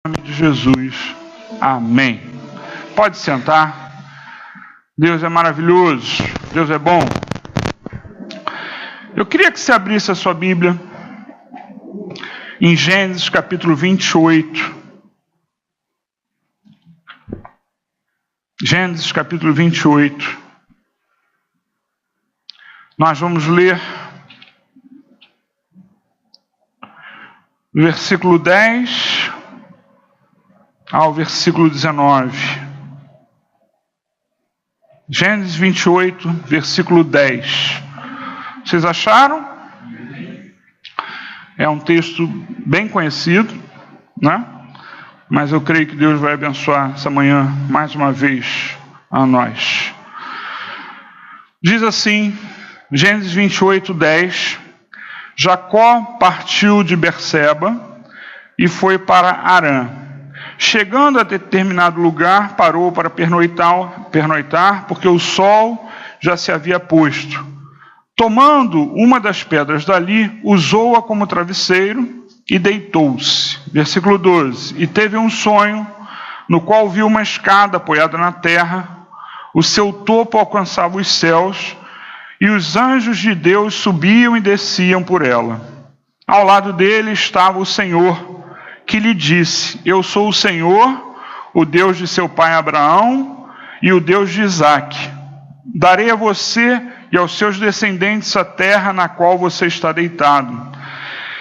Em nome de Jesus, amém. Pode sentar. Deus é maravilhoso, Deus é bom. Eu queria que você abrisse a sua Bíblia em Gênesis capítulo 28. Gênesis capítulo 28. Nós vamos ler do versículo 10 ao versículo 19. Gênesis 28, versículo 10. Vocês acharam? É um texto bem conhecido, né? Mas eu creio que Deus vai abençoar essa manhã mais uma vez a nós. Diz assim, Gênesis 28, 10. Jacó partiu de Berseba e foi para Harã. Chegando a determinado lugar, parou para pernoitar, porque o sol já se havia posto. Tomando uma das pedras dali, usou-a como travesseiro e deitou-se. Versículo 12. E teve um sonho, no qual viu uma escada apoiada na terra, o seu topo alcançava os céus, e os anjos de Deus subiam e desciam por ela. Ao lado dele estava o Senhor, que lhe disse: Eu sou o Senhor, o Deus de seu pai Abraão e o Deus de Isaque. Darei a você e aos seus descendentes a terra na qual você está deitado.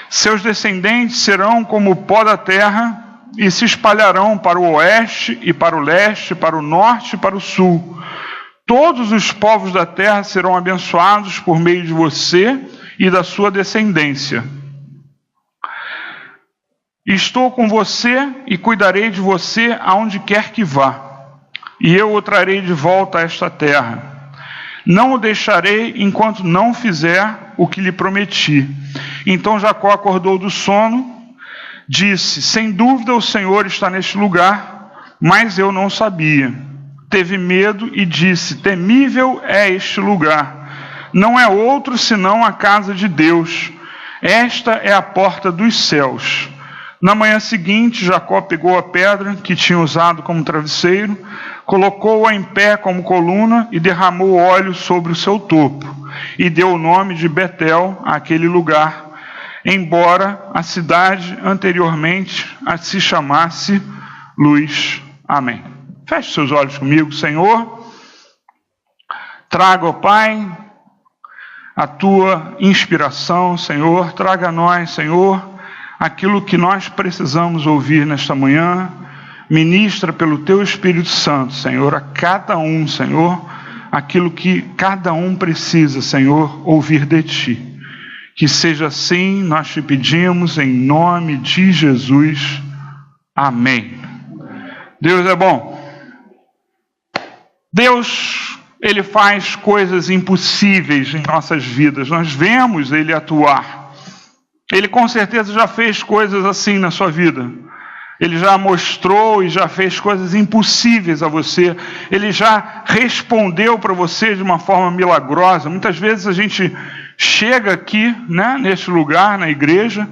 Seus descendentes serão como o pó da terra e se espalharão para o oeste e para o leste, para o norte e para o sul. Todos os povos da terra serão abençoados por meio de você e da sua descendência. Estou com você e cuidarei de você aonde quer que vá, e eu o trarei de volta a esta terra. Não o deixarei enquanto não fizer o que lhe prometi. Então Jacó acordou do sono, disse: Sem dúvida o Senhor está neste lugar, mas eu não sabia. Teve medo e disse: Temível é este lugar. Não é outro senão a casa de Deus. Esta é a porta dos céus. Na manhã seguinte, Jacó pegou a pedra que tinha usado como travesseiro, colocou-a em pé como coluna e derramou óleo sobre o seu topo, e deu o nome de Betel àquele lugar, embora a cidade anteriormente se chamasse Luz. Amém. Feche seus olhos comigo, Senhor. Traga, ó Pai, a tua inspiração, Senhor. Traga a nós, Senhor, aquilo que nós precisamos ouvir nesta manhã. Ministra pelo teu Espírito Santo, Senhor, a cada um, Senhor, aquilo que cada um precisa, Senhor, ouvir de ti. Que seja assim, nós te pedimos em nome de Jesus. Amém. Deus é bom. Deus, Ele faz coisas impossíveis em nossas vidas. Nós vemos Ele atuar. Ele com certeza já fez coisas assim na sua vida. Ele já mostrou e já fez coisas impossíveis a você. Ele já respondeu para você de uma forma milagrosa. Muitas vezes a gente chega aqui, né, neste lugar, na igreja,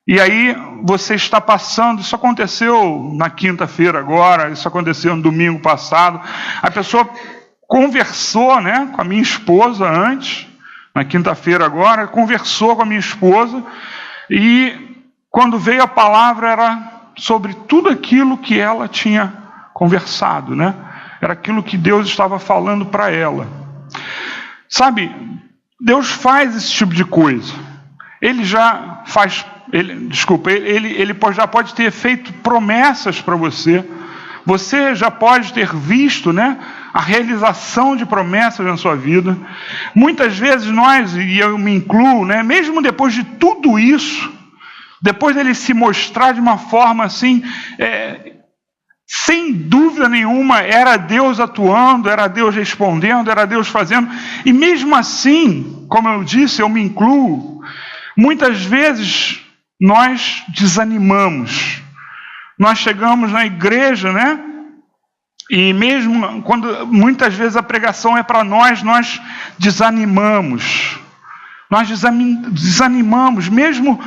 e aí você está passando. Isso aconteceu na quinta-feira agora, isso aconteceu no domingo passado. A pessoa conversou, né, com a minha esposa antes, na quinta-feira agora, conversou com a minha esposa, e quando veio a palavra era sobre tudo aquilo que ela tinha conversado, né? Era aquilo que Deus estava falando para ela. Sabe, Deus faz esse tipo de coisa. Ele já faz, ele já pode ter feito promessas para você. Você já pode ter visto, né, a realização de promessas na sua vida. Muitas vezes nós, e eu me incluo, né, mesmo depois de tudo isso, depois dele se mostrar de uma forma assim, sem dúvida nenhuma, era Deus atuando, era Deus respondendo, era Deus fazendo. E mesmo assim, como eu disse, eu me incluo, muitas vezes nós desanimamos. Nós chegamos na igreja, né? E mesmo quando muitas vezes a pregação é para nós desanimamos. Nós desanimamos, mesmo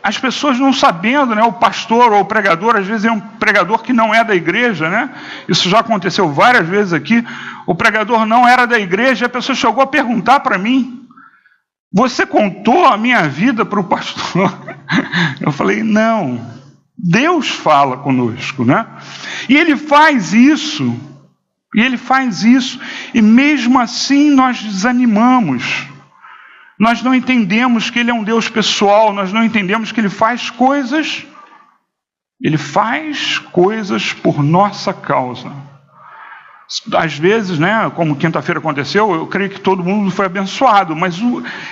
as pessoas não sabendo, né, o pastor ou o pregador, às vezes é um pregador que não é da igreja, né? Isso já aconteceu várias vezes aqui. O pregador não era da igreja, a pessoa chegou a perguntar para mim: você contou a minha vida para o pastor? Eu falei: não, Deus fala conosco, né? E Ele faz isso, e mesmo assim nós desanimamos. Nós não entendemos que Ele é um Deus pessoal, nós não entendemos que Ele faz coisas por nossa causa. Às vezes, né, como quinta-feira aconteceu, eu creio que todo mundo foi abençoado, mas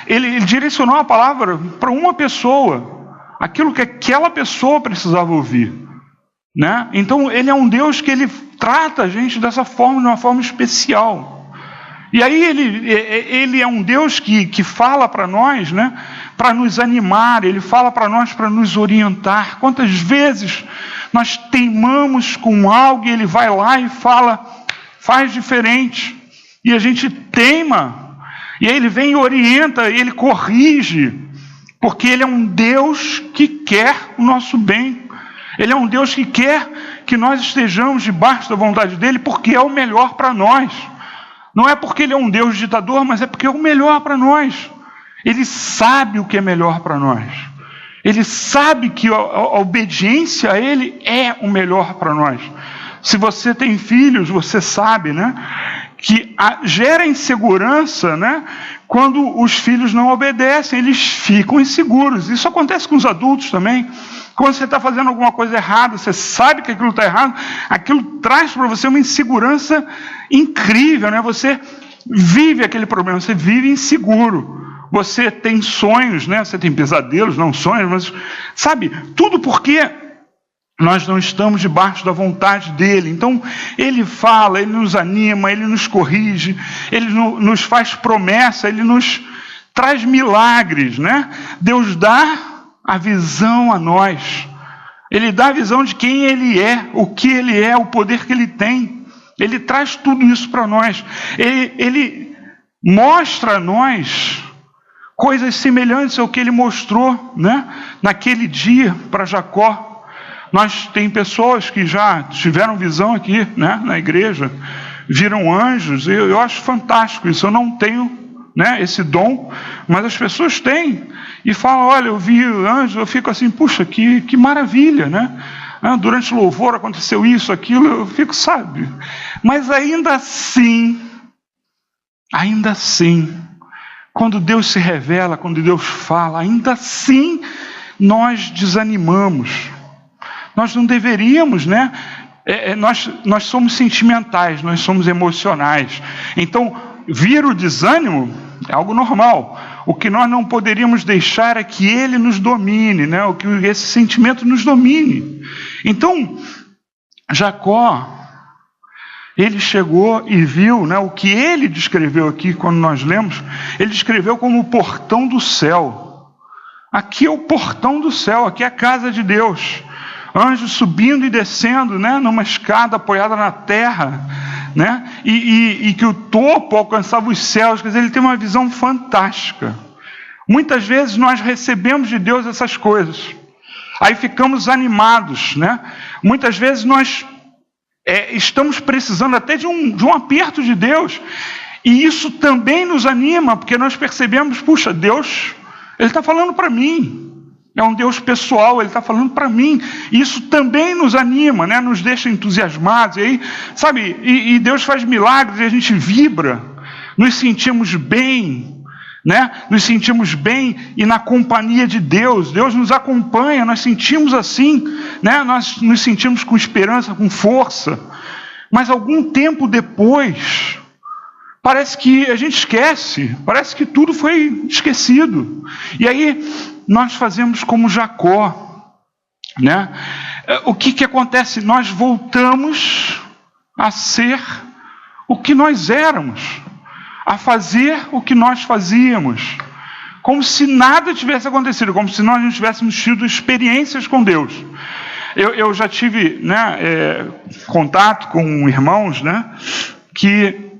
ele direcionou a palavra para uma pessoa, aquilo que aquela pessoa precisava ouvir, né? Então, Ele é um Deus que Ele trata a gente dessa forma, de uma forma especial. E aí ele é um Deus que fala para nós, né, para nos animar, Ele fala para nós para nos orientar. Quantas vezes nós teimamos com algo e Ele vai lá e fala: faz diferente. E a gente teima, e aí Ele vem e orienta, e Ele corrige, porque Ele é um Deus que quer o nosso bem. Ele é um Deus que quer que nós estejamos debaixo da vontade dEle, porque é o melhor para nós. Não é porque Ele é um Deus ditador, mas é porque é o melhor para nós. Ele sabe o que é melhor para nós. Ele sabe que a obediência a Ele é o melhor para nós. Se você tem filhos, você sabe, né, que gera insegurança, né, quando os filhos não obedecem, eles ficam inseguros. Isso acontece com os adultos também. Quando você está fazendo alguma coisa errada, você sabe que aquilo está errado, aquilo traz para você uma insegurança incrível, né? Você vive aquele problema, você vive inseguro. Você tem sonhos, né? Você tem pesadelos, não sonhos, mas sabe, tudo porque nós não estamos debaixo da vontade dEle. Então, Ele fala, Ele nos anima, Ele nos corrige, Ele nos faz promessa, Ele nos traz milagres, né? Deus dá a visão a nós. Ele dá a visão de quem Ele é, o que Ele é, o poder que Ele tem. Ele traz tudo isso para nós. Ele mostra a nós coisas semelhantes ao que Ele mostrou, né, naquele dia para Jacó. Tem pessoas que já tiveram visão aqui, né, na igreja, viram anjos. Eu acho fantástico isso. Eu não tenho, né, esse dom, mas as pessoas têm e falam: olha, eu vi anjos. Eu fico assim: puxa, que maravilha, né? Durante o louvor aconteceu isso, aquilo. Eu fico, sabe? Mas ainda assim, quando Deus se revela, quando Deus fala, ainda assim nós desanimamos. Nós não deveríamos, né? Nós somos sentimentais, nós somos emocionais. Então, vir o desânimo é algo normal. O que nós não poderíamos deixar é que ele nos domine, né? Que esse sentimento nos domine. Então, Jacó, ele chegou e viu, né, o que ele descreveu aqui, quando nós lemos, ele descreveu como o portão do céu. Aqui é o portão do céu, aqui é a casa de Deus. Anjos subindo e descendo, né, numa escada apoiada na terra, né, e que o topo alcançava os céus. Quer dizer, ele tem uma visão fantástica. Muitas vezes nós recebemos de Deus essas coisas, aí ficamos animados, né? Muitas vezes nós estamos precisando até de um aperto de Deus, e isso também nos anima, porque nós percebemos: puxa, Deus, Ele está falando para mim. É um Deus pessoal, Ele está falando para mim. E isso também nos anima, né? Nos deixa entusiasmados. E aí, sabe, e Deus faz milagres e a gente vibra. Nos sentimos bem, né? Nos sentimos bem e na companhia de Deus. Deus nos acompanha, nós sentimos assim, né? Nós nos sentimos com esperança, com força. Mas algum tempo depois, parece que a gente esquece. Parece que tudo foi esquecido. E aí nós fazemos como Jacó, né? O que acontece? Nós voltamos a ser o que nós éramos, a fazer o que nós fazíamos, como se nada tivesse acontecido, como se nós não tivéssemos tido experiências com Deus. Eu já tive, né, contato com irmãos, né, que,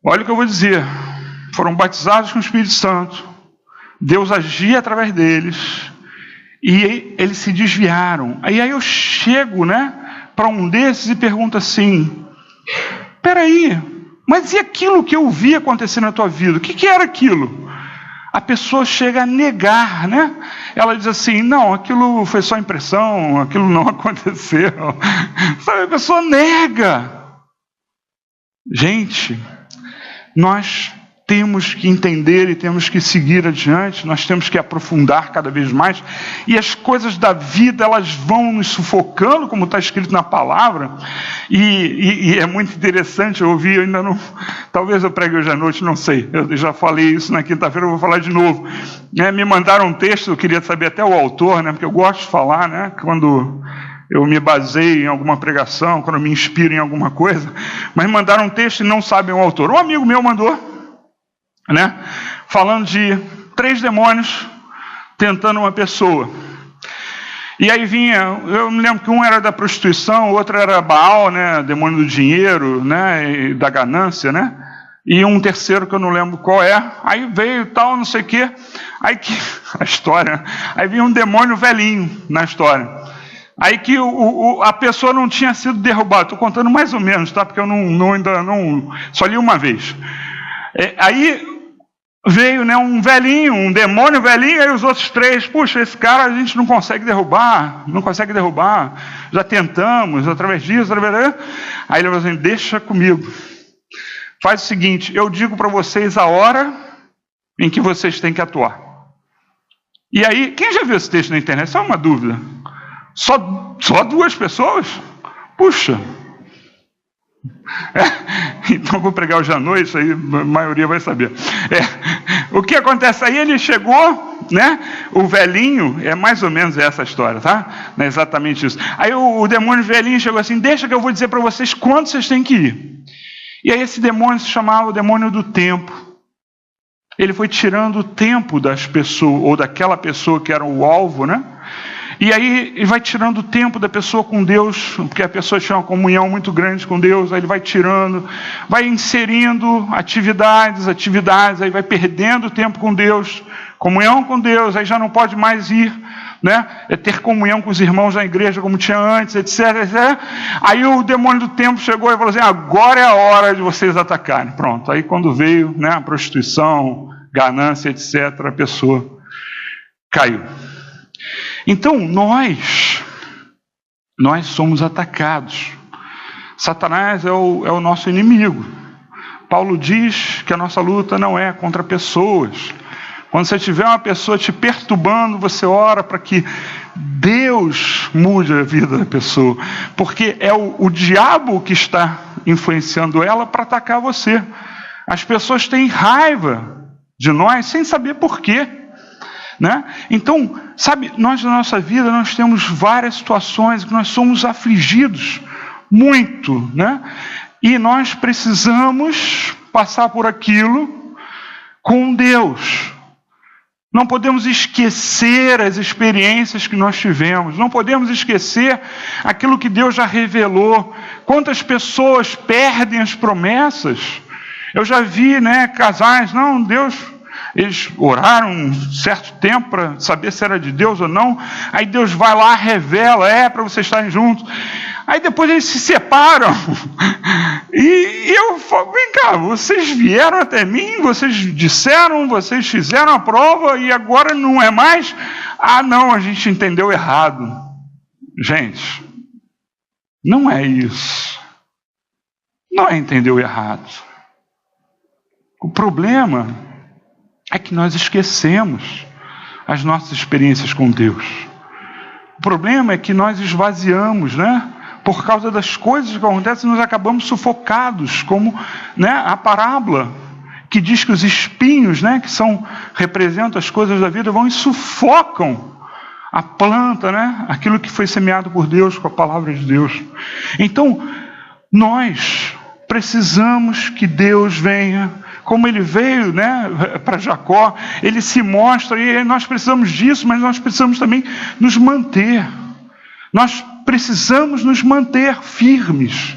olha o que eu vou dizer, foram batizados com o Espírito Santo. Deus agia através deles, E eles se desviaram. Aí eu chego, né, para um desses e pergunto assim: peraí, mas e aquilo que eu vi acontecer na tua vida? O que era aquilo? A pessoa chega a negar, né? Ela diz assim: não, aquilo foi só impressão, aquilo não aconteceu. Sabe, a pessoa nega. Gente, nós temos que entender e temos que seguir adiante, nós temos que aprofundar cada vez mais, e as coisas da vida, elas vão nos sufocando, como está escrito na palavra, e é muito interessante, eu ouvi, eu ainda não, talvez eu pregue hoje à noite, não sei, eu já falei isso na quinta-feira, eu vou falar de novo, me mandaram um texto, eu queria saber até o autor, né, porque eu gosto de falar, né, quando eu me baseio em alguma pregação, quando eu me inspiro em alguma coisa, mas mandaram um texto e não sabem o autor. Um amigo meu mandou, né, falando de 3 demônios tentando uma pessoa. E aí vinha, eu me lembro que um era da prostituição, o outro era Baal, né, demônio do dinheiro, né, e da ganância, né, e um terceiro que eu não lembro qual é. Aí veio tal, não sei o quê, aí que a história, aí vinha um demônio velhinho na história. Aí que a pessoa não tinha sido derrubada. Estou contando mais ou menos, tá? Porque eu ainda não só li uma vez. Aí veio, né, um velhinho, um demônio velhinho, aí os outros 3, puxa, esse cara a gente não consegue derrubar, já tentamos, através disso, Aí ele falou assim: deixa comigo, faz o seguinte, eu digo para vocês a hora em que vocês têm que atuar. E aí, quem já viu esse texto na internet? Só uma dúvida. Só 2 pessoas? Puxa. Então vou pregar hoje à noite, aí a maioria vai saber. O que acontece aí? Ele chegou, né? O velhinho, é mais ou menos essa história, tá? Não é exatamente isso. Aí o demônio velhinho chegou assim: deixa que eu vou dizer para vocês quando vocês têm que ir. E aí esse demônio se chamava o demônio do tempo. Ele foi tirando o tempo das pessoas, ou daquela pessoa que era o alvo, né? E aí ele vai tirando o tempo da pessoa com Deus, porque a pessoa tinha uma comunhão muito grande com Deus, aí ele vai tirando, vai inserindo atividades, aí vai perdendo o tempo com Deus, comunhão com Deus, aí já não pode mais ir, né? Ter comunhão com os irmãos da igreja como tinha antes, etc. Aí o demônio do tempo chegou e falou assim: agora é a hora de vocês atacarem. Pronto, aí quando veio, né, a prostituição, ganância, etc., a pessoa caiu. Então, nós somos atacados. Satanás é o nosso inimigo. Paulo diz que a nossa luta não é contra pessoas. Quando você tiver uma pessoa te perturbando, você ora para que Deus mude a vida da pessoa. Porque é o diabo que está influenciando ela para atacar você. As pessoas têm raiva de nós sem saber por quê. Né? Então, sabe, nós na nossa vida, nós temos várias situações que nós somos afligidos, muito, né? E nós precisamos passar por aquilo com Deus. Não podemos esquecer as experiências que nós tivemos, não podemos esquecer aquilo que Deus já revelou. Quantas pessoas perdem as promessas? Eu já vi, né, casais, não, Deus... Eles oraram um certo tempo para saber se era de Deus ou não. Aí Deus vai lá, revela, para vocês estarem juntos. Aí depois eles se separam. E eu falo: vem cá, vocês vieram até mim, vocês disseram, vocês fizeram a prova e agora não é mais? Ah, não, a gente entendeu errado. Gente, não é isso. Não é entender errado. O problema é que nós esquecemos as nossas experiências com Deus. O problema é que nós esvaziamos, né? Por causa das coisas que acontecem, nós acabamos sufocados, como, né, a parábola que diz que os espinhos, né, que representam as coisas da vida, vão e sufocam a planta, né? Aquilo que foi semeado por Deus com a palavra de Deus. Então, nós precisamos que Deus venha. Como ele veio, né, para Jacó, ele se mostra, e nós precisamos disso, mas nós precisamos também nos manter. Nós precisamos nos manter firmes.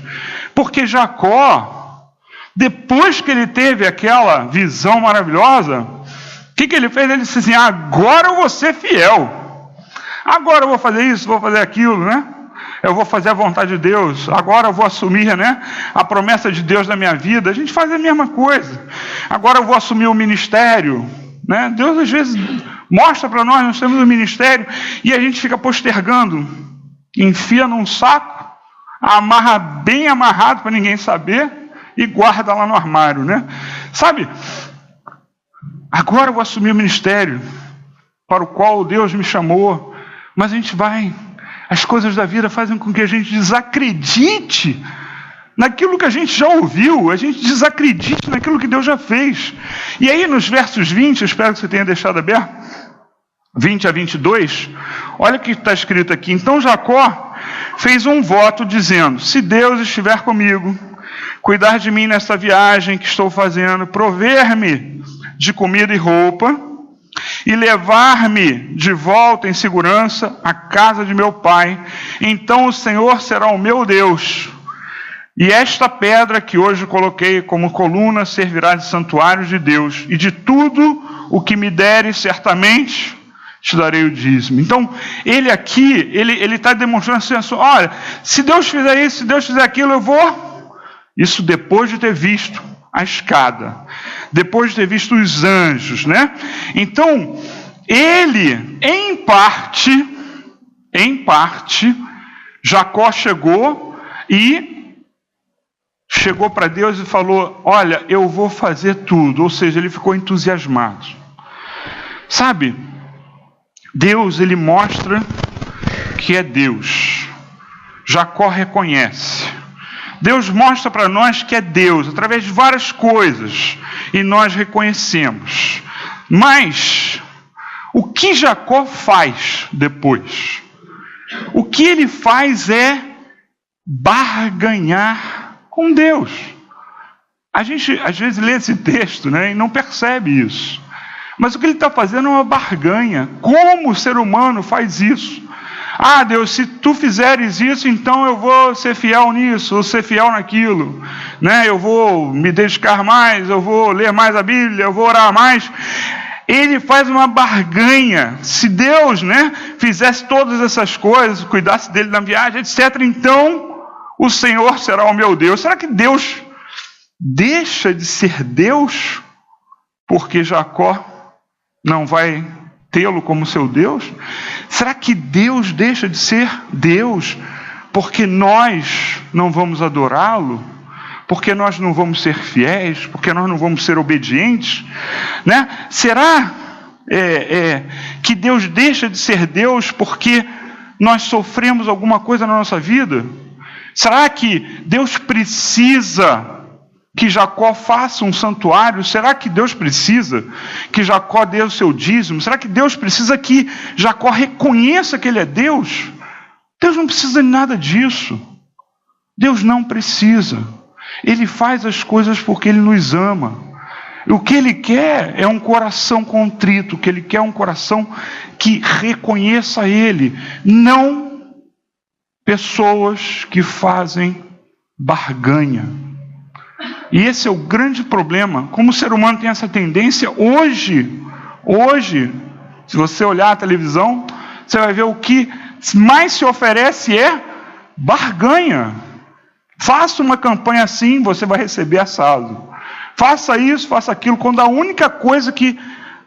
Porque Jacó, depois que ele teve aquela visão maravilhosa, o que ele fez? Ele disse assim: agora eu vou ser fiel. Agora eu vou fazer isso, vou fazer aquilo, né? Eu vou fazer a vontade de Deus. Agora eu vou assumir, né, a promessa de Deus na minha vida. A gente faz a mesma coisa. Agora eu vou assumir o ministério, né? Deus às vezes mostra para nós temos um ministério e a gente fica postergando. Enfia num saco, amarra bem amarrado para ninguém saber e guarda lá no armário, né? Sabe? Agora eu vou assumir o ministério para o qual Deus me chamou, mas a gente vai. As coisas da vida fazem com que a gente desacredite naquilo que a gente já ouviu, a gente desacredite naquilo que Deus já fez. E aí nos versos 20, eu espero que você tenha deixado aberto, 20 a 22, olha o que está escrito aqui. Então Jacó fez um voto dizendo: se Deus estiver comigo, cuidar de mim nesta viagem que estou fazendo, prover-me de comida e roupa, e levar-me de volta em segurança à casa de meu pai, então o Senhor será o meu Deus, e esta pedra que hoje coloquei como coluna servirá de santuário de Deus, e de tudo o que me deres certamente te darei o dízimo. Então, ele aqui, ele está demonstrando assim, olha, se Deus fizer isso, se Deus fizer aquilo, eu vou. Isso depois de ter visto a escada, depois de ter visto os anjos, né? Então, ele, em parte, Jacó chegou para Deus e falou: olha, eu vou fazer tudo. Ou seja, ele ficou entusiasmado. Sabe, Deus, ele mostra que é Deus. Jacó reconhece. Deus mostra para nós que é Deus, através de várias coisas, e nós reconhecemos. Mas, o que Jacó faz depois? O que ele faz é barganhar com Deus. A gente, às vezes, lê esse texto, né, e não percebe isso. Mas o que ele está fazendo é uma barganha. Como o ser humano faz isso? Ah, Deus, se tu fizeres isso, então eu vou ser fiel nisso, ou ser fiel naquilo, né? Eu vou me dedicar mais, eu vou ler mais a Bíblia, eu vou orar mais. Ele faz uma barganha. Se Deus, né, fizesse todas essas coisas, cuidasse dele na viagem, etc., então o Senhor será o meu Deus. Será que Deus deixa de ser Deus porque Jacó não vai tê-lo como seu Deus? Será que Deus deixa de ser Deus porque nós não vamos adorá-lo? Porque nós não vamos ser fiéis? Porque nós não vamos ser obedientes? Né? Será que Deus deixa de ser Deus porque nós sofremos alguma coisa na nossa vida? Será que Deus precisa que Jacó faça um santuário? Será que Deus precisa que Jacó dê o seu dízimo? Será que Deus precisa que Jacó reconheça que ele é Deus? Deus não precisa de nada disso. Deus não precisa. Ele faz as coisas porque Ele nos ama. E o que Ele quer é um coração contrito, o que Ele quer é um coração que reconheça Ele, não pessoas que fazem barganha. E esse é o grande problema. Como o ser humano tem essa tendência, hoje, se você olhar a televisão, você vai ver o que mais se oferece é barganha. Faça uma campanha assim, você vai receber assado. Faça isso, faça aquilo, quando a única coisa que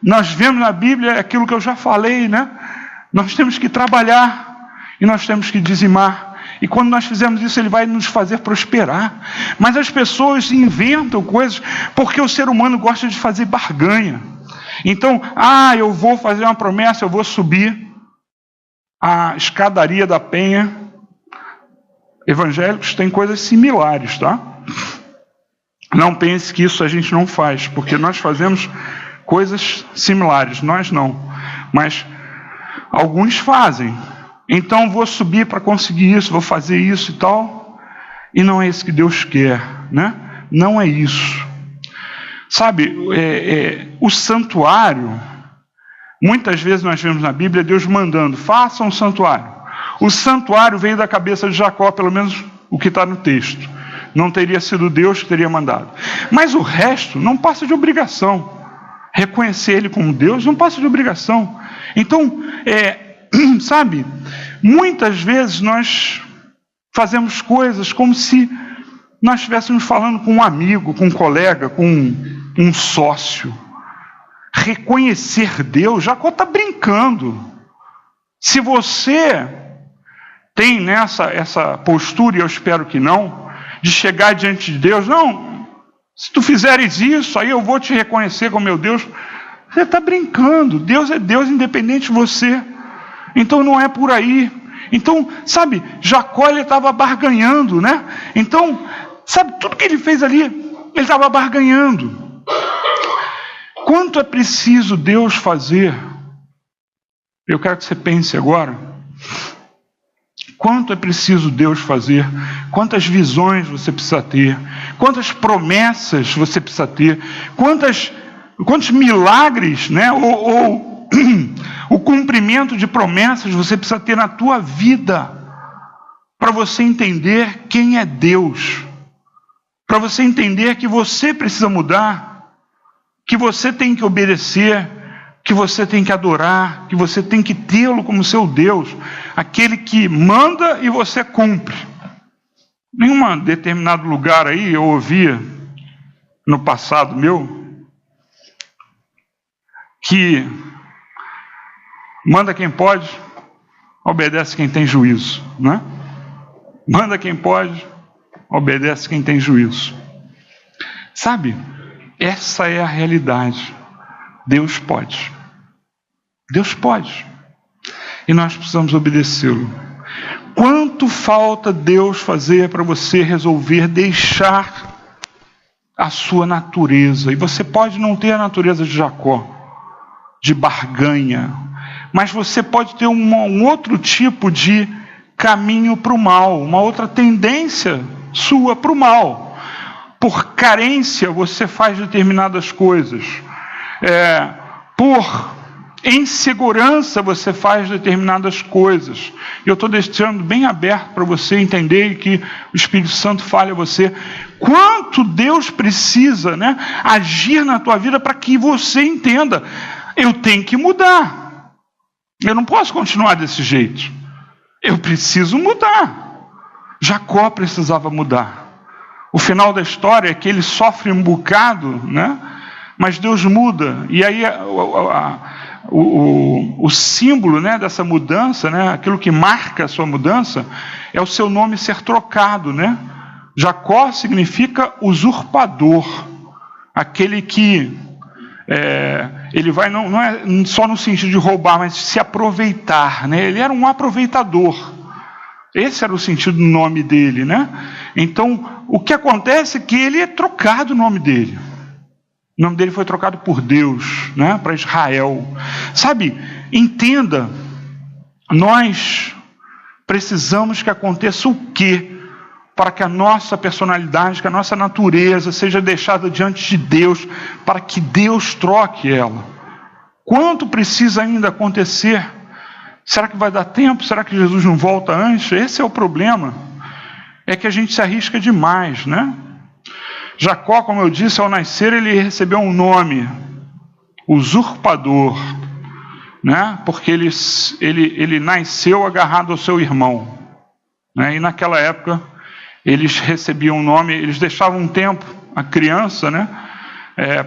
nós vemos na Bíblia é aquilo que eu já falei, né? Nós temos que trabalhar e nós temos que dizimar. E quando nós fizermos isso, Ele vai nos fazer prosperar. Mas as pessoas inventam coisas porque o ser humano gosta de fazer barganha. Então, eu vou fazer uma promessa, eu vou subir a escadaria da Penha. Evangélicos têm coisas similares, tá? Não pense que isso a gente não faz, porque nós fazemos coisas similares, nós não. Mas alguns fazem. Então vou subir para conseguir isso, vou fazer isso e tal. E não é isso que Deus quer, né? Não é isso. Sabe, o santuário, muitas vezes nós vemos na Bíblia Deus mandando, faça um santuário. O santuário veio da cabeça de Jacó, pelo menos o que está no texto. Não teria sido Deus que teria mandado. Mas o resto não passa de obrigação. Reconhecer Ele como Deus não passa de obrigação. Então, sabe, muitas vezes nós fazemos coisas como se nós estivéssemos falando com um amigo, com um colega, com um sócio. Reconhecer Deus, Jacó está brincando. Se você tem essa postura, e eu espero que não, de chegar diante de Deus, não, se tu fizeres isso, aí eu vou te reconhecer como meu Deus. Você está brincando. Deus é Deus independente de você. Então não é por aí. Então, sabe, Jacó, ele estava barganhando, né? Então, sabe, tudo que ele fez ali, ele estava barganhando. Quanto é preciso Deus fazer? Eu quero que você pense agora. Quanto é preciso Deus fazer? Quantas visões você precisa ter? Quantas promessas você precisa ter? Quantos milagres, né? Ou o cumprimento de promessas você precisa ter na tua vida para você entender quem é Deus, para você entender que você precisa mudar, que você tem que obedecer, que você tem que adorar, que você tem que tê-lo como seu Deus, aquele que manda e você cumpre. Em um determinado lugar aí, eu ouvia no passado meu, que manda quem pode, obedece quem tem juízo, né? Manda quem pode, obedece quem tem juízo. Sabe, essa é a realidade. Deus pode. Deus pode. E nós precisamos obedecê-lo. Quanto falta Deus fazer para você resolver deixar a sua natureza? E você pode não ter a natureza de Jacó, de barganha, mas você pode ter um outro tipo de caminho para o mal, uma outra tendência sua para o mal. Por carência você faz determinadas coisas. Por insegurança você faz determinadas coisas. Eu estou deixando bem aberto para você entender que o Espírito Santo fale a você. Quanto Deus precisa, né, agir na tua vida para que você entenda. Eu tenho que mudar. Eu não posso continuar desse jeito. Eu preciso mudar. Jacó precisava mudar. O final da história é que ele sofre um bocado, né? Mas Deus muda. E aí o símbolo, né, dessa mudança, né, aquilo que marca a sua mudança, é o seu nome ser trocado, né? Jacó significa usurpador. Aquele que ele vai, não é só no sentido de roubar, mas se aproveitar, né? Ele era um aproveitador. Esse era o sentido do nome dele, né? Então, o que acontece é que ele é trocado o nome dele. O nome dele foi trocado por Deus, né? Para Israel. Sabe, entenda, nós precisamos que aconteça o quê? Para que a nossa personalidade, que a nossa natureza seja deixada diante de Deus, para que Deus troque ela. Quanto precisa ainda acontecer? Será que vai dar tempo? Será que Jesus não volta antes? Esse é o problema. É que a gente se arrisca demais, né? Jacó, como eu disse, ao nascer ele recebeu um nome, usurpador, né? Porque ele nasceu agarrado ao seu irmão, né? E naquela época eles recebiam um nome, eles deixavam um tempo a criança, né?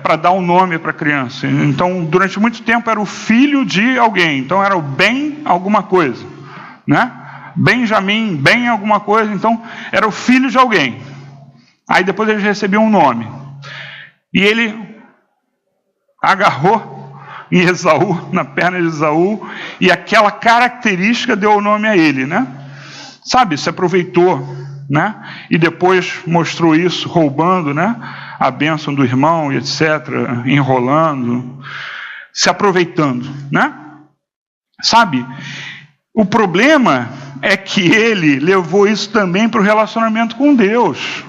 Para dar um nome para a criança. Então, durante muito tempo era o filho de alguém. Então, era o Ben alguma coisa, né? Benjamim, Ben alguma coisa. Então, era o filho de alguém. Aí depois eles recebiam um nome. E ele agarrou em Esaú, na perna de Esaú, e aquela característica deu o nome a ele, né? Sabe, se aproveitou, né? E depois mostrou isso roubando, né? A bênção do irmão, etc., enrolando, se aproveitando, né? Sabe, o problema é que ele levou isso também para o relacionamento com Deus.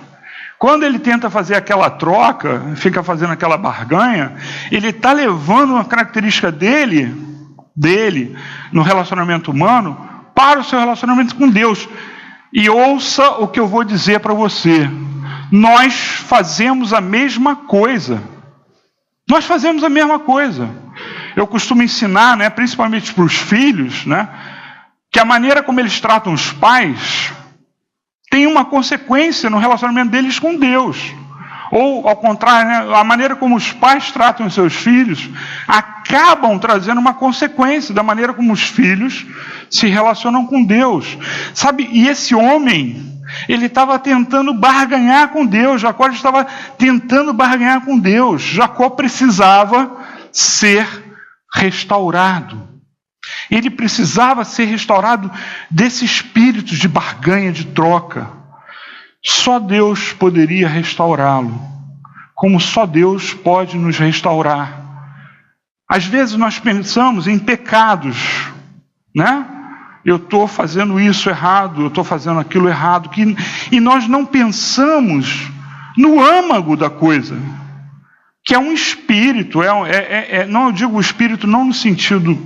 Quando ele tenta fazer aquela troca, fica fazendo aquela barganha, ele está levando uma característica dele, no relacionamento humano, para o seu relacionamento com Deus. E ouça o que eu vou dizer para você. Nós fazemos a mesma coisa. Nós fazemos a mesma coisa. eu costumo ensinar, né, principalmente para os filhos, né, que a maneira como eles tratam os pais tem uma consequência no relacionamento deles com Deus. Ou, ao contrário, né, a maneira como os pais tratam os seus filhos acabam trazendo uma consequência da maneira como os filhos se relacionam com Deus. Sabe, e esse homem, ele estava tentando barganhar com Deus. Jacó estava tentando barganhar com Deus. Jacó precisava ser restaurado. Ele precisava ser restaurado desse espírito de barganha, de troca. Só Deus poderia restaurá-lo, como só Deus pode nos restaurar. Às vezes nós pensamos em pecados, né? Eu estou fazendo isso errado, eu estou fazendo aquilo errado, e nós não pensamos no âmago da coisa, que é um espírito. Não, eu digo o espírito não no sentido,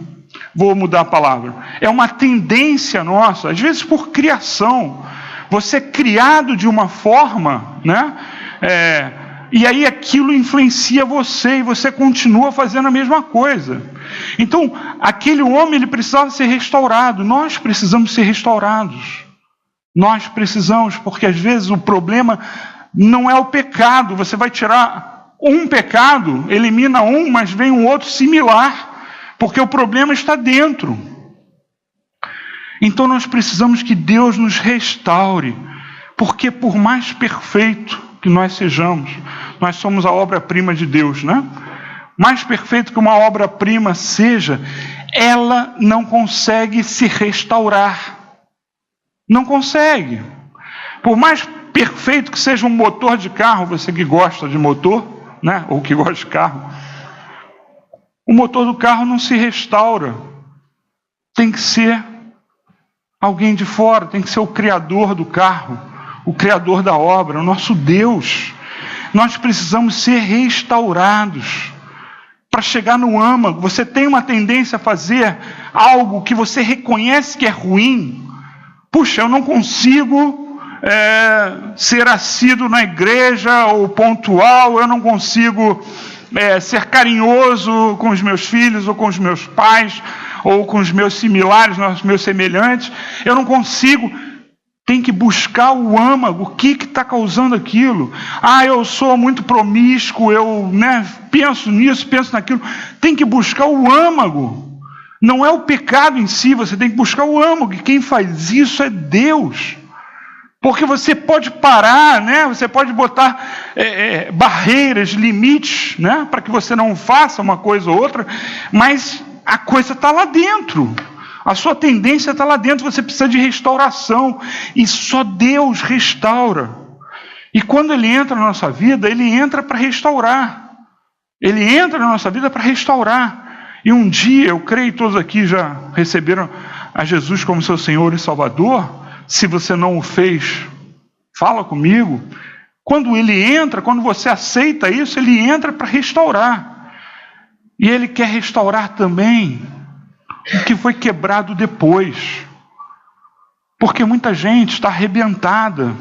vou mudar a palavra, é uma tendência nossa, às vezes por criação. Você é criado de uma forma, né? E aí aquilo influencia você, e você continua fazendo a mesma coisa. Então, aquele homem, ele precisava ser restaurado. Nós precisamos ser restaurados. Nós precisamos, porque às vezes o problema não é o pecado. Você vai tirar um pecado, elimina um, mas vem um outro similar, porque o problema está dentro. Então nós precisamos que Deus nos restaure, porque por mais perfeito que nós sejamos, nós somos a obra-prima de Deus, né? Mais perfeito que uma obra-prima seja, ela não consegue se restaurar. Não consegue. Por mais perfeito que seja um motor de carro, você que gosta de motor, né? Ou que gosta de carro, o motor do carro não se restaura. Tem que ser alguém de fora, tem que ser o criador do carro, o criador da obra, o nosso Deus. Nós precisamos ser restaurados para chegar no âmago. Você tem uma tendência a fazer algo que você reconhece que é ruim. Puxa, eu não consigo ser assíduo na igreja ou pontual, eu não consigo ser carinhoso com os meus filhos ou com os meus pais, ou com os meus similares, os meus semelhantes, eu não consigo. Tem que buscar o âmago, o que está causando aquilo. Eu sou muito promíscuo, eu penso nisso, penso naquilo. Tem que buscar o âmago. Não é o pecado em si, você tem que buscar o âmago, e quem faz isso é Deus. Porque você pode parar, né? Você pode botar barreiras, limites, né? Para que você não faça uma coisa ou outra, mas a coisa está lá dentro. A sua tendência está lá dentro. Você precisa de restauração. E só Deus restaura. E quando Ele entra na nossa vida, Ele entra para restaurar. Ele entra na nossa vida para restaurar. E um dia, eu creio que todos aqui já receberam a Jesus como seu Senhor e Salvador. Se você não o fez, fala comigo. Quando Ele entra, quando você aceita isso, Ele entra para restaurar. E Ele quer restaurar também o que foi quebrado depois. Porque muita gente está arrebentada.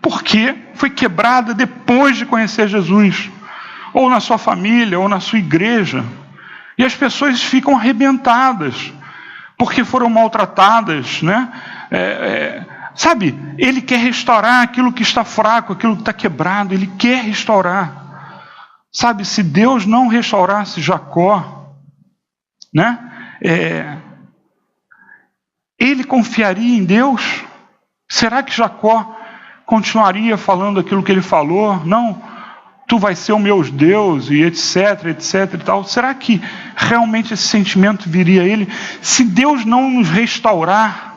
Porque foi quebrada depois de conhecer Jesus. Ou na sua família, ou na sua igreja. E as pessoas ficam arrebentadas. Porque foram maltratadas, né? Sabe, Ele quer restaurar aquilo que está fraco, aquilo que está quebrado. Ele quer restaurar. Sabe, se Deus não restaurasse Jacó, né? Ele confiaria em Deus? Será que Jacó continuaria falando aquilo que ele falou? Não, tu vais ser o meu Deus, e etc, etc e tal. Será que realmente esse sentimento viria a ele? Se Deus não nos restaurar,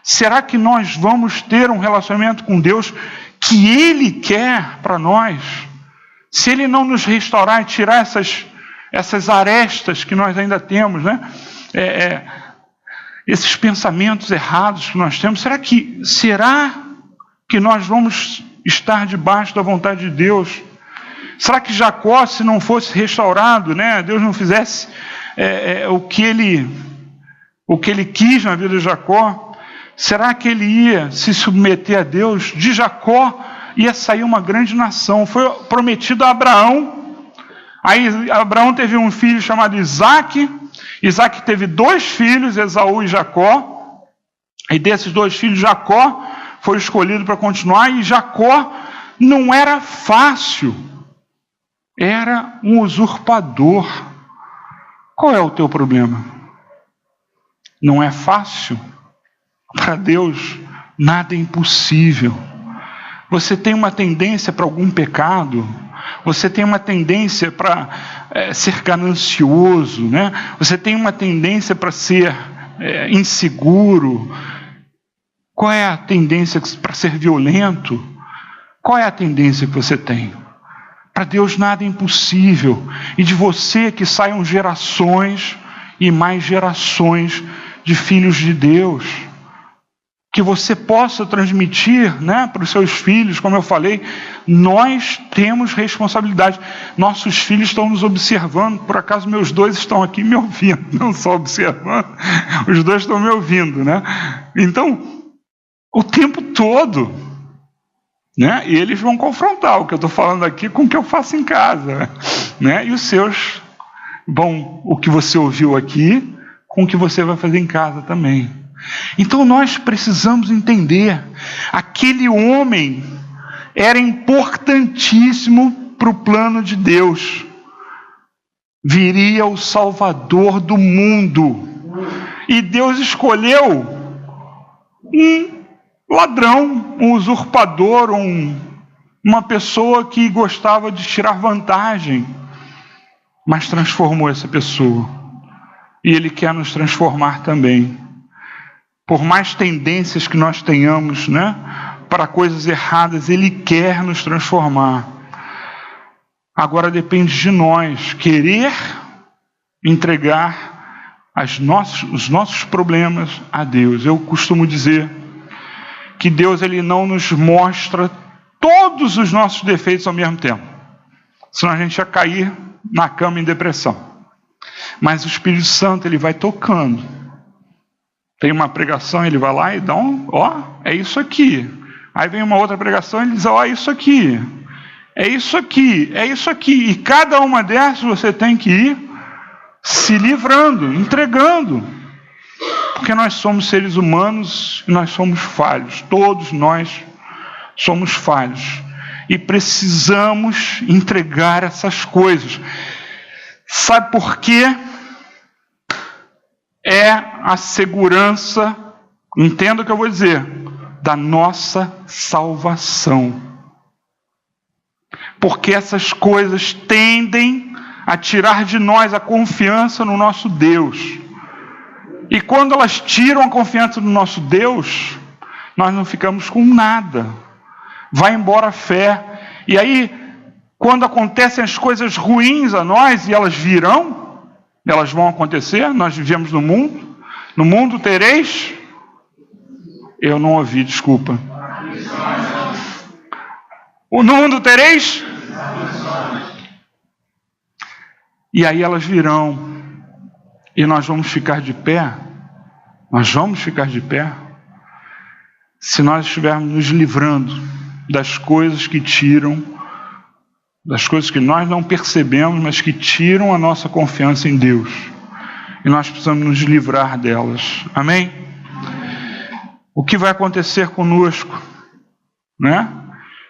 será que nós vamos ter um relacionamento com Deus que Ele quer para nós? Se Ele não nos restaurar e tirar essas arestas que nós ainda temos, né? Esses pensamentos errados que nós temos, será que nós vamos estar debaixo da vontade de Deus? Será que Jacó, se não fosse restaurado, né? Deus não fizesse o que ele quis na vida de Jacó, será que ele ia se submeter a Deus? De Jacó ia sair uma grande nação. Foi prometido a Abraão. Aí Abraão teve um filho chamado Isaque. Isaque teve 2 filhos, Esaú e Jacó. E desses 2 filhos, Jacó foi escolhido para continuar. E Jacó não era fácil. Era um usurpador. Qual é o teu problema? Não é fácil? Para Deus, nada é impossível. Você tem uma tendência para algum pecado? Você tem uma tendência para ser ganancioso, né? Você tem uma tendência para ser inseguro? Qual é a tendência para ser violento? Qual é a tendência que você tem? Para Deus nada é impossível. E de você que saiam gerações e mais gerações de filhos de Deus. Que você possa transmitir, né, para os seus filhos, como eu falei, nós temos responsabilidade. Nossos filhos estão nos observando. Por acaso meus 2 estão aqui me ouvindo, não só observando, os 2 estão me ouvindo, né? Então, o tempo todo, né? E eles vão confrontar o que eu estou falando aqui com o que eu faço em casa, né? E os seus vão, o que você ouviu aqui, com o que você vai fazer em casa também. Então nós precisamos entender, aquele homem era importantíssimo para o plano de Deus. Viria o Salvador do mundo. E Deus escolheu um ladrão, um usurpador, uma pessoa que gostava de tirar vantagem, mas transformou essa pessoa. E Ele quer nos transformar também. Por mais tendências que nós tenhamos, né, para coisas erradas, Ele quer nos transformar. Agora depende de nós querer entregar os nossos problemas a Deus. Eu costumo dizer que Deus, Ele não nos mostra todos os nossos defeitos ao mesmo tempo. Senão a gente ia cair na cama em depressão. Mas o Espírito Santo, Ele vai tocando. Tem uma pregação, ele vai lá e dá é isso aqui. Aí vem uma outra pregação, ele diz, é isso aqui. É isso aqui, é isso aqui. E cada uma dessas você tem que ir se livrando, entregando. Porque nós somos seres humanos e nós somos falhos. Todos nós somos falhos. E precisamos entregar essas coisas. Sabe por quê? É a segurança, entenda o que eu vou dizer, da nossa salvação. Porque essas coisas tendem a tirar de nós a confiança no nosso Deus. E quando elas tiram a confiança no nosso Deus, nós não ficamos com nada. Vai embora a fé. E aí, quando acontecem as coisas ruins a nós, e elas virão, elas vão acontecer, nós vivemos no mundo. No mundo tereis... Eu não ouvi, desculpa. No mundo tereis... E aí elas virão. E nós vamos ficar de pé. Nós vamos ficar de pé. Se nós estivermos nos livrando das coisas que tiram, das coisas que nós não percebemos, mas que tiram a nossa confiança em Deus. E nós precisamos nos livrar delas. Amém? O que vai acontecer conosco, né?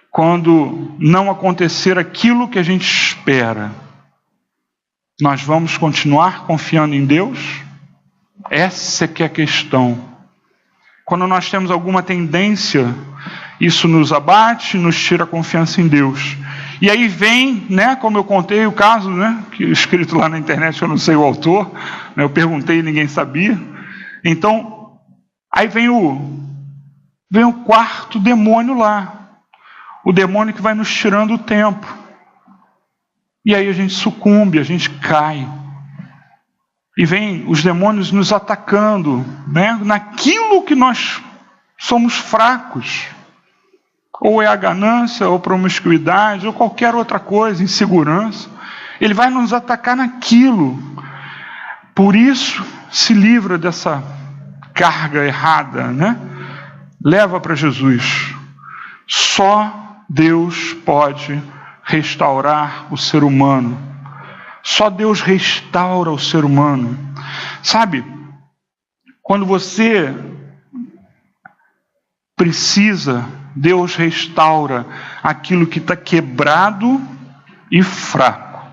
Quando não acontecer aquilo que a gente espera, nós vamos continuar confiando em Deus? Essa que é a questão. Quando nós temos alguma tendência, isso nos abate, nos tira a confiança em Deus. E aí vem, né, como eu contei o caso, né, que escrito lá na internet, eu não sei o autor, né, eu perguntei e ninguém sabia. Então, aí vem o quarto demônio lá, o demônio que vai nos tirando o tempo. E aí a gente sucumbe, a gente cai. E vem os demônios nos atacando, né, naquilo que nós somos fracos. Ou é a ganância, ou promiscuidade, ou qualquer outra coisa, insegurança. Ele vai nos atacar naquilo. Por isso, se livra dessa carga errada, né? Leva para Jesus. Só Deus pode restaurar o ser humano. Só Deus restaura o ser humano. Sabe, quando você precisa, Deus restaura aquilo que está quebrado e fraco.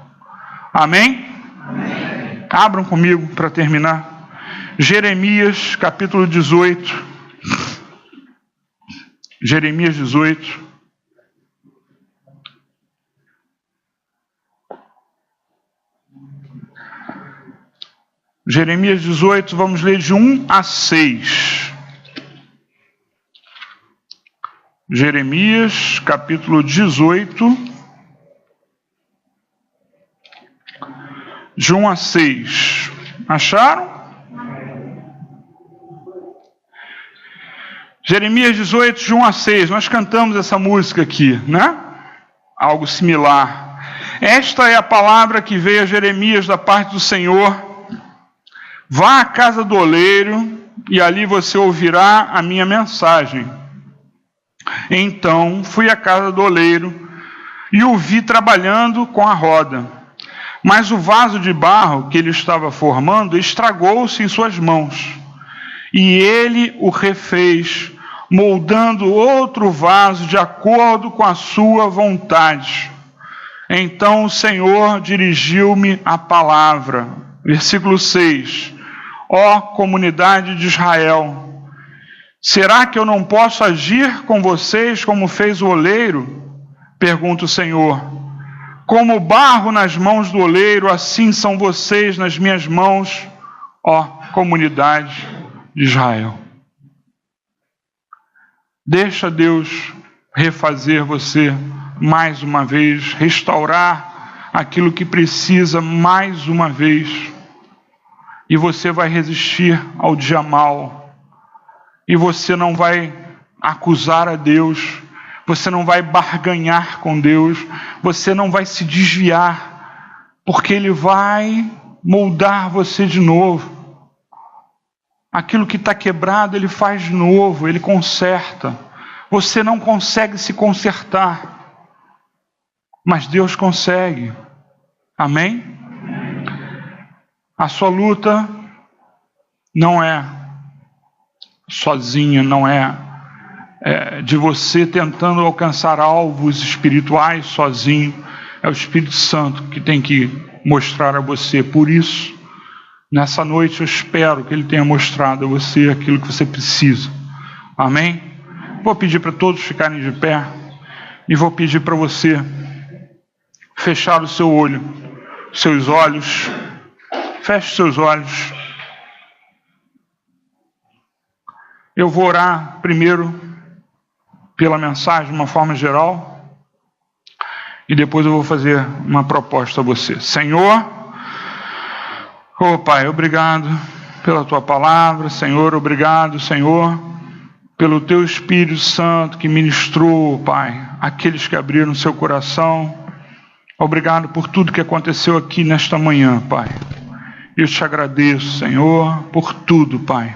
Amém? Amém. Abram comigo para terminar. Jeremias capítulo 18. Jeremias 18. Jeremias 18, vamos ler de 1 a 6. Jeremias, capítulo 18, de 1 a 6. Acharam? Jeremias 18, de 1 a 6. Nós cantamos essa música aqui, né? Algo similar. Esta é a palavra que veio a Jeremias da parte do Senhor. Vá à casa do oleiro e ali você ouvirá a minha mensagem. Então fui à casa do oleiro e o vi trabalhando com a roda. Mas o vaso de barro que ele estava formando estragou-se em suas mãos. E ele o refez, moldando outro vaso de acordo com a sua vontade. Então o Senhor dirigiu-me a palavra. Versículo 6. Ó comunidade de Israel, será que eu não posso agir com vocês como fez o oleiro? Pergunta o Senhor. Como o barro nas mãos do oleiro, assim são vocês nas minhas mãos, ó comunidade de Israel. Deixa Deus refazer você mais uma vez, restaurar aquilo que precisa mais uma vez. E você vai resistir ao dia mal. E você não vai acusar a Deus. Você não vai barganhar com Deus. Você não vai se desviar. Porque Ele vai moldar você de novo. Aquilo que está quebrado, Ele faz de novo. Ele conserta. Você não consegue se consertar. Mas Deus consegue. Amém? A sua luta não é sozinha, não é de você tentando alcançar alvos espirituais sozinho. É o Espírito Santo que tem que mostrar a você. Por isso, nessa noite eu espero que Ele tenha mostrado a você aquilo que você precisa. Amém? Vou pedir para todos ficarem de pé e vou pedir para você fechar o seu olho, seus olhos. Feche seus olhos. Eu vou orar primeiro pela mensagem de uma forma geral e depois eu vou fazer uma proposta a você. Senhor, oh Pai, obrigado pela Tua palavra. Senhor, obrigado, Senhor, pelo Teu Espírito Santo que ministrou, Pai, aqueles que abriram seu coração. Obrigado por tudo que aconteceu aqui nesta manhã, Pai. Eu te agradeço, Senhor, por tudo, Pai.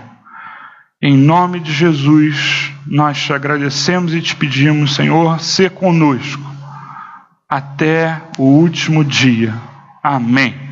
Em nome de Jesus, nós te agradecemos e te pedimos, Senhor, ser conosco até o último dia. Amém.